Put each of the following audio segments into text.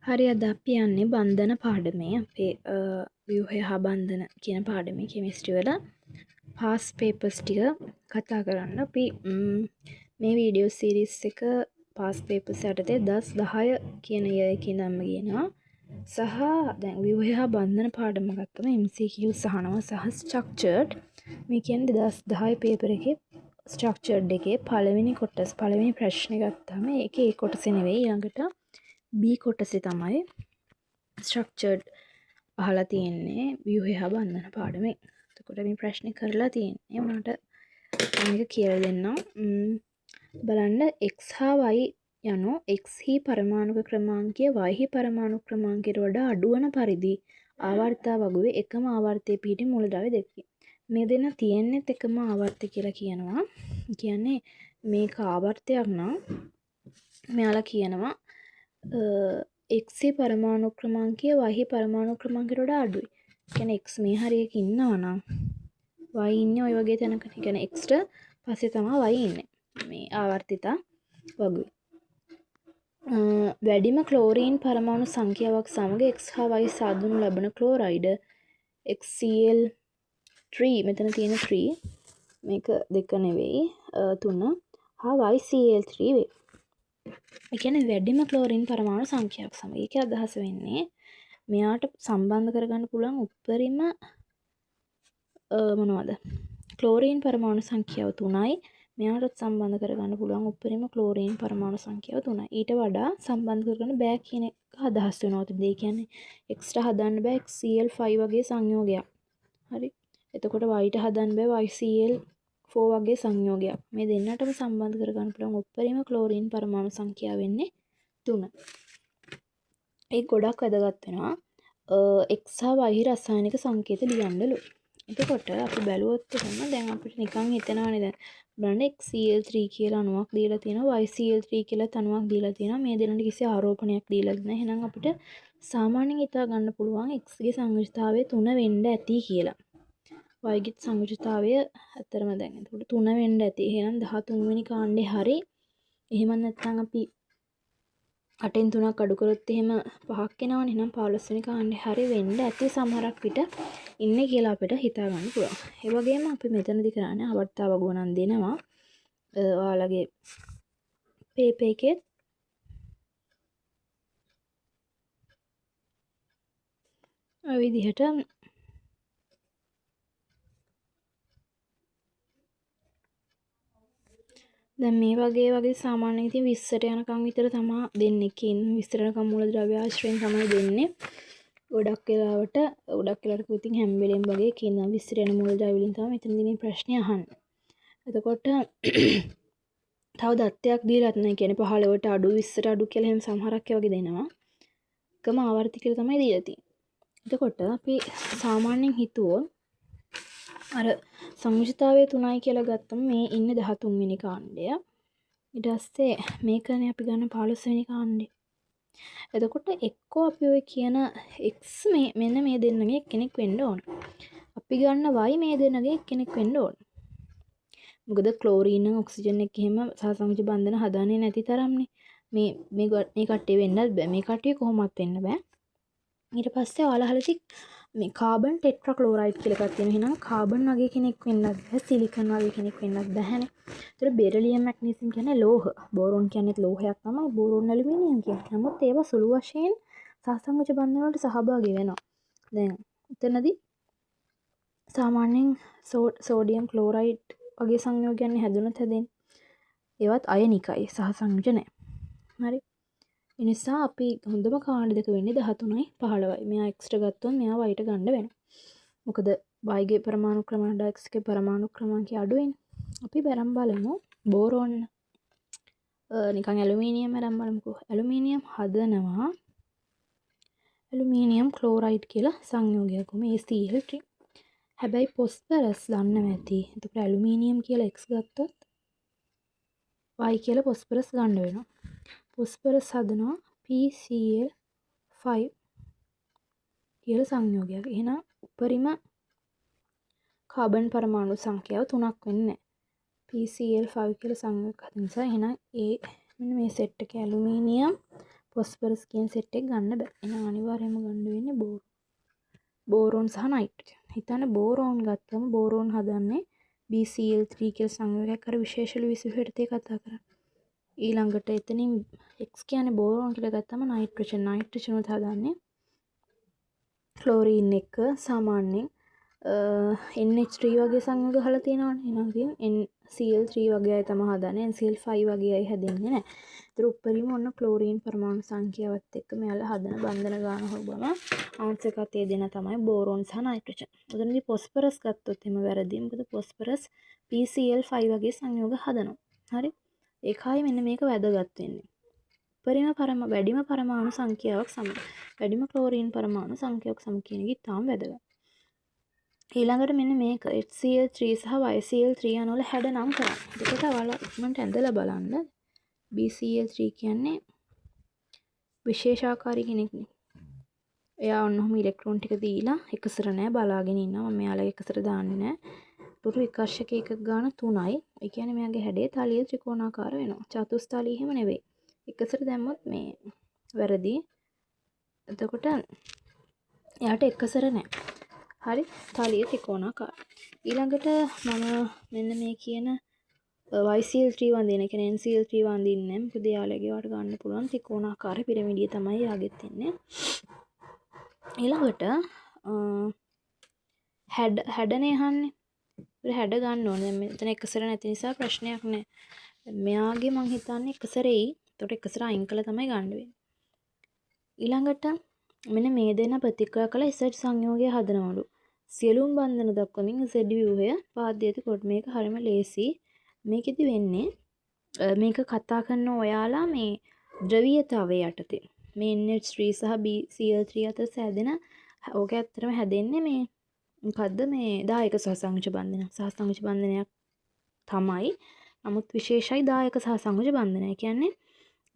හරි අද අපි යන්නේ බන්ධන පාඩමේ අපේ ව්‍යුහය හා බන්ධන කියන පාඩමේ කෙමිස්ට්‍රි වල පාස් පේපර්ස් ටික කතා කරන්න. අපි මේ වීඩියෝ සීරීස් එක පාස් පේපර්ස් යටතේ 10 කියන year එකේ ඉඳන්ම කියනවා. සහ දැන් ව්‍යුහය හා බන්ධන පාඩම ගත්තම MCQs අහනවා සහ ස්ට්‍රක්චර්ඩ් මේ කියන්නේ 2010 පේපර් එකේ ස්ට්‍රක්චර්ඩ් එකේ පළවෙනි ප්‍රශ්නේ ගත්තාම ඒකේ ඒ කොටසේ නෙවෙයි ඊළඟට B කොටසේ තමයි ස්ට්‍රක්චර්ඩ් අහලා තියෙන්නේ ව්‍යුහය හා බන්ධන පාඩමේ. එතකොට මේ ප්‍රශ්නේ කරලා තියෙන්නේ උනාට මේක කියලා දෙන්නම්. බලන්න x හා y යනු x හි පරමාණුක ක්‍රමාංකය y හි පරමාණු ක්‍රමාංකයට වඩා අඩු වන පරිදි ආවර්තා වගුවේ එකම ආවර්තයේ පිහිටි මූලද්‍රව්‍ය දෙකකි. මේ දෙන්න තියෙන්නේ එකම ආවර්තය කියලා කියනවා. කියන්නේ මේක ආවර්තයක් නම් මෙයාලා කියනවා x හි පරමාණු ක්‍රමාංකය y හි පරමාණු ක්‍රමාංකයට වඩා අඩුයි. කියන්නේ x මේ හරියක ඉන්නවා නම් y ඉන්නේ ওই වගේ තැනක. කියන්නේ x ට පස්සේ තමයි y ඉන්නේ. මේ ආවර්තිත වගුවේ. වැඩිම ක්ලෝරීන් පරමාණු සංඛ්‍යාවක් සමග x හා y සාදනු ලබන ක්ලෝරයිඩ් HCl3 මෙතන තියෙන 3 මේක දෙක නෙවෙයි 3 හා YCl3 වේ. ඒ කියන්නේ වැඩිම ක්ලෝරින් පරමාණු සංඛ්‍යාවක් සමග. ඒකේ අදහස වෙන්නේ මෙයාට සම්බන්ධ කරගන්න පුළුවන් උපරිම මොනවද? ක්ලෝරීන් පරමාණු සංඛ්‍යාව 3යි. මෙයාට සම්බන්ධ කරගන්න පුළුවන් උපරිම ක්ලෝරීන් පරමාණු සංඛ්‍යාව 3යි. ඊට වඩා සම්බන්ධ කරගන්න බෑ කියන එක අදහස් වෙනවා. ඒ කියන්නේ x ට හදන්න බෑ Cl5 වගේ සංයෝගයක්. හරි. එතකොට y ට හදන්න බෑ YCl4 වගේ සංයෝගයක්. මේ දෙන්නටම සම්බන්ධ කරගන්න පුළුවන් උපරිම ක්ලෝරීන් පරමාණු සංඛ්‍යාව වෙන්නේ 3. ඒක ගොඩක් වැදගත් වෙනවා. x හා y රසායනික සංකේත ලියන්නලු. එතකොට අපි බැලුවොත් එහෙම දැන් අපිට නිකන් හිතෙනවානේ දැන් බලන්න XCl3 කියලා අණුවක් දීලා තියෙනවා YCl3 කියලා අණුවක් දීලා තියෙනවා මේ දෙන්නට කිසි ආරෝපණයක් දීලා නැහැ. එහෙනම් අපිට සාමාන්‍යයෙන් හිතා ගන්න පුළුවන් x ගේ සංයුජතාවය 3 වෙන්න ඇති කියලා. y ගේ සංයුජතාවය අතරම දැන් එතකොට 3 වෙන්න ඇති. එහෙනම් 13 වෙනි කාණ්ඩේ හරි. එහෙම නැත්නම් අපි 8න් 3ක් අඩු කරොත් එහෙම 5ක් එනවනේ. එහෙනම් 15 වෙනි කාණ්ඩේ හරි වෙන්න ඇති සමහරක් විට ඉන්නේ කියලා අපිට හිතා ගන්න පුළුවන්. ඒ වගේම අපි මෙතනදී කරන්නේ ආවර්තාව වගුව නම් දෙනවා. ඔයාලගේ පේපර් එකේ ඔය විදිහට දැන් මේ වගේ සාමාන්‍යයෙන් ඉතින් 20ට යනකම් විතර තමයි දෙන්නේ. 20ට යනකම් මූලද්‍රව්‍ය ආශ්‍රයෙන් තමයි දෙන්නේ. ගොඩක් වෙලාවට ඉතින් හැම වෙලෙම වගේ කියන 20ට යන මූලද්‍රව්‍ය වලින් තමයි මෙතනදී මේ ප්‍රශ්නේ අහන්නේ. එතකොට තව දත්තයක් දීලාත් නැහැ. කියන්නේ 15ට අඩු 20ට අඩු කියලා එහෙම සමහරක් ඒ වගේ දෙනවා. එකම ආවර්ති කියලා තමයි දීලා තියෙන්නේ. එතකොට අපි සාමාන්‍යයෙන් හිතුවොත් අර සංයුජතාවය 3යි කියලා ගත්තම මේ ඉන්නේ 13 වෙනි කාණ්ඩය. ඊට පස්සේ මේකනේ අපි ගන්න 15 වෙනි කාණ්ඩේ. එතකොට එක්කෝ අපි ඔය කියන x මෙන්න මේ දෙන්නගේ එක්කෙනෙක් වෙන්න ඕන. අපි ගන්න y මේ දෙන්නගේ එක්කෙනෙක් වෙන්න ඕන. මොකද ක්ලෝරීන් නම් ඔක්සිජන් එක එහෙම සහසංයුජ බන්ධන හදන්නේ නැති තරම්නේ. මේ කට්ටිය වෙන්නත් බෑ. මේ කට්ටිය කොහොමවත් වෙන්න බෑ. ඊට පස්සේ ඔයාලා අහලා ඉති මේ කාබන් ටෙට්‍රා ක්ලෝරයිඩ් කියලා එකක් තියෙනවා. එහෙනම් කාබන් වගේ කෙනෙක් වෙන්නත් බෑ. සිලිකන් වගේ කෙනෙක් වෙන්නත් බෑනේ. ඒතර බෙරිලියම් මැග්නීසියම් කියන්නේ ලෝහ. බෝරෝන් කියන්නේ ලෝහයක් තමයි. බෝරෝන් ඇලුමිනියම් කියන්නේ. නමුත් ඒවා සුළු වශයෙන් සහසංයුජ බන්ධන වලට සහභාගී වෙනවා. දැන් එතනදී සාමාන්‍යයෙන් සෝඩියම් ක්ලෝරයිඩ් වගේ සංයෝගයන් හැදුනොත් හැදෙන්නේ. ඒවත් අයනිකයි සහසංයුජ නැහැ. හරි. ඒ නිසා අපි හොඳම කාණ්ඩ දෙක වෙන්නේ 13යි 15යි. මෙයා x ට ගත්තොත් මෙයා y ට ගන්න වෙනවා. මොකද y ගේ පරමාණු ක්‍රමාංකය x ගේ පරමාණු ක්‍රමාංකය අඩු වෙන්නේ. අපි බැරම් බලමු බෝරෝන් නිකන් ඇලුමිනියම් බැරම් බලමුකෝ. ඇලුමිනියම් හදනවා ඇලුමිනියම් ක්ලෝරයිඩ් කියලා සංයෝගයක් උම ACl3. හැබැයි පොස්පරස් දන්නව ඇති. එතකොට ඇලුමිනියම් කියලා x ගත්තොත් y කියලා පොස්පරස් ගන්න වෙනවා. පොස්පරස් හදනවා PCl5 කියලා සංයෝගයක්. එහෙනම් උපරිම කාබන් පරමාණු සංඛ්‍යාව 3ක් වෙන්නේ නැහැ. PCl5 කියලා සංයෝගයක් හදන නිසා එහෙනම් මෙන්න මේ සෙට් එකේ ඇලුමිනියම් ෆොස්ෆරස් කියන සෙට් එක ගන්න බෑ. එහෙනම් අනිවාර්යයෙන්ම ගන්න වෙන්නේ බෝරෝන් සහ නයිට්‍රජන්. හිතන්න බෝරෝන් ගත්තම බෝරෝන් හදන්නේ BCl3 කියලා සංයෝගයක් අර විශේෂ ලුයිස් විහෙටතේ කතා කරා. ඊළඟට එතනින් X කියන්නේ බෝරෝන් කියලා ගත්තම නයිට්‍රජන් උත් හදන්නේ ක්ලෝරීන් එක සාමාන්‍යයෙන් NH3 වගේ සංයෝග අහලා තියෙනවනේ. එහෙනම් ඉතින් NCl3 වගේ අය තමයි හදන්නේ. NCl5 වගේ අය හැදෙන්නේ නැහැ. ඒතර උඩරිම ඔන්න ක්ලෝරීන් පරමාණු සංඛ්‍යාවත් එක්ක මෙයාලා හදන බන්ධන ගාන හොබම ආංශකතේ දෙන තමයි බෝරෝන් සහ නයිට්‍රජන්. උදේදී ෆොස්ෆරස් ගත්තොත් එහෙම වැරදි. මොකද ෆොස්ෆරස් PCl5 වගේ සංයෝග හදනවා. හරි? ඒකයි මෙන්න මේක වැදගත් වෙන්නේ. වැඩිම පරමාණු සංඛ්‍යාවක් සම වැඩිම ක්ලෝරීන් පරමාණු සංඛ්‍යාවක් සම කියන එක ඉතාම වැදගත්. ඊළඟට මෙන්න මේක HCl3 සහ YCl3 යනවල හැඩ නම් කරන්න. එතකොට ඔයාලා ඉක්මනට ඇඳලා බලන්න. BCl3 කියන්නේ විශේෂාකාරී කෙනෙක්නේ. එයා ඔන්නෝම ඉලෙක්ට්‍රෝන ටික දීලා එකසර නෑ බලාගෙන ඉන්නවා. මම මෙයාලගේ එකසර දාන්නේ නෑ. පුරු විකර්ෂක එකක ගාන 3යි. ඒ කියන්නේ මෙයාගේ හැඩය තලිය ත්‍රිකෝණාකාර වෙනවා. චතුස්තලී එහෙම නෙවෙයි. එකසර දැම්මොත් මේ වැරදි. එතකොට එයාට එකසර නෑ. හරි තලිය ත්‍රිකෝණාකාර. ඊළඟට මම මෙන්න මේ කියන YCl3 වඳින එක NCl3 වඳින්නේ මොකද යාළුවගේ වට ගන්න පුළුවන් ත්‍රිකෝණාකාර පිරමීඩිය තමයි යාගෙත් ඉන්නේ. ඊළඟට හැඩනේ අහන්නේ. හැඩ ගන්න ඕනේ. දැන් මෙතන එකසර නැති නිසා ප්‍රශ්නයක් නෑ. මෙයාගේ මං හිතන්නේ එකසරෙයි. ඒකට එකසර අයින් කළා තමයි ගන්න වෙන්නේ. ඊළඟට මෙන්න මේ දෙන ප්‍රතික්‍රියා කළ Z සංයෝගය හදනවලු. සියලුම බන්ධන දක්වමින් Z ව්‍යුහය පාද්‍යති කොට මේක හරිම ලේසි. මේකෙදි වෙන්නේ මේක කතා කරන ඔයාලා මේ ද්‍රවීයතාවය යටතේ මේ NH3 සහ BCl3 අතර සෑදෙන ඕක ඇත්තටම හැදෙන්නේ මේ මොකද්ද මේ දායක සහසංයෝජ බන්ධනයක්. සහසංයෝජ බන්ධනයක් තමයි. නමුත් විශේෂයි දායක සහසංයෝජ බන්ධනය. කියන්නේ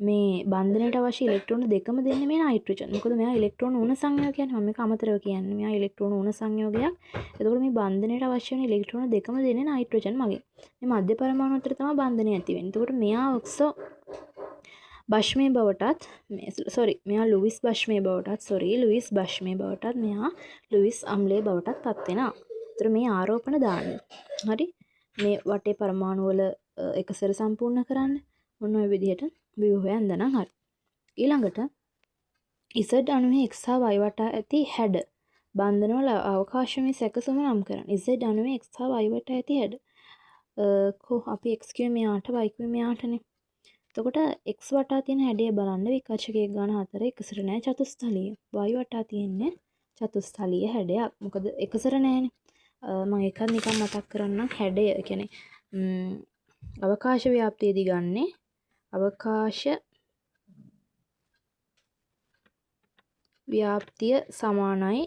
මේ බන්ධනයට අවශ්‍ය ඉලෙක්ට්‍රෝන දෙකම දෙන්නේ මේ නයිට්‍රජන්. මොකද මෙයා ඉලෙක්ට්‍රෝන උණ සංයෝගයක් කියන්නේ. මම මේක අමතරව කියන්නේ. මෙයා ඉලෙක්ට්‍රෝන උණ සංයෝගයක්. එතකොට මේ බන්ධනයට අවශ්‍ය වෙන ඉලෙක්ට්‍රෝන දෙකම දෙන්නේ නයිට්‍රජන් මගේ. මේ මධ්‍ය පරමාණු අතර තමයි බන්ධනය ඇති වෙන්නේ. එතකොට මෙයා ඔක්සෝ භෂ්මයේ බවටත් මෙයා ලුයිස් භෂ්මයේ බවටත් මෙයා ලුයිස් අම්ලයේ බවටත් පත් වෙනවා. ඒතර මේ ආරෝපණ දාන්න. හරි? මේ වටේ පරමාණු වල එකසර සම්පූර්ණ කරන්න. ඔන්න ඔය විදිහට ව්‍යුහය ඇඳනම් හරි. ඊළඟට Z අණුවේ X හා Y වටා ඇති හැඩ බන්ධනවල අවකාශමේ සැකසුම නම් කරන්න. Z අණුවේ X හා Y වටා ඇති හැඩ. අපි X කිව්වේ මෙයාට Y කිව්වේ මෙයාටනේ. එතකොට X වටා තියෙන හැඩය බලන්න විකර්ෂකයේ ගාන 4 එකසර නෑ චතුස්තලීය. Y වටා තියෙන්නේ චතුස්තලීය හැඩයක්. මොකද එකසර නෑනේ. මම එකක් නිකන් මතක් කරන්නම් හැඩය කියන්නේ අවකාශ ව්‍යාප්තියේදී ගන්නේ අවකාශ ව්‍යාප්තිය සමානයි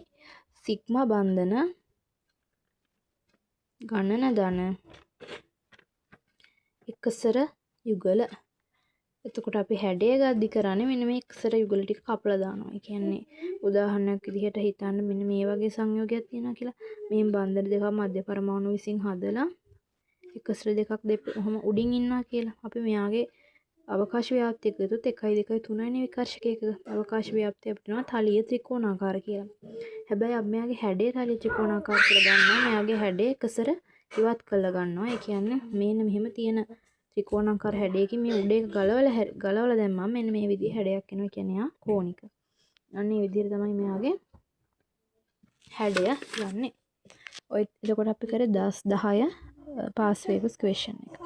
සිග්මා බන්ධන ගණන ධන එකසර යුගල. එතකොට අපි හැඩය ගද්දි කරන්නේ මෙන්න මේ එකසර යුගල ටික කපලා දානවා. ඒ කියන්නේ උදාහරණයක් විදිහට හිතන්න මෙන්න මේ වගේ සංයෝගයක් තියෙනවා කියලා. මේ බන්ධන දෙකක් මධ්‍ය පරමාණු විසින් හදලා එකසර දෙකක් ඔහම උඩින් ඉන්නවා කියලා. අපි මෙයාගේ අවකාශ ව්‍යාප්තිය ගත්තොත් 1 2 3 නේ විකර්ෂකයක අවකාශ ව්‍යාප්තිය අපිට වෙනවා තලිය ත්‍රිකෝණාකාර කියලා. හැබැයි අපි මෙයාගේ හැඩය තලිය ත්‍රිකෝණාකාර කියලා ගන්නවා. මෙයාගේ හැඩය එකසර ඉවත් කරලා ගන්නවා. ඒ කියන්නේ මේන මෙහෙම තියෙන ත්‍රිකෝණාකාර හැඩයකින් මේ උඩ එක ගලවලා දැම්මම මෙන්න මේ විදිහේ හැඩයක් එනවා. කියන්නේ යා කෝණික. අන්න මේ විදිහට තමයි මෙයාගේ හැඩය යන්නේ. ඔය එතකොට අපි කරේ 10 පාස් වේවස් ක්වෙස්චන් එක.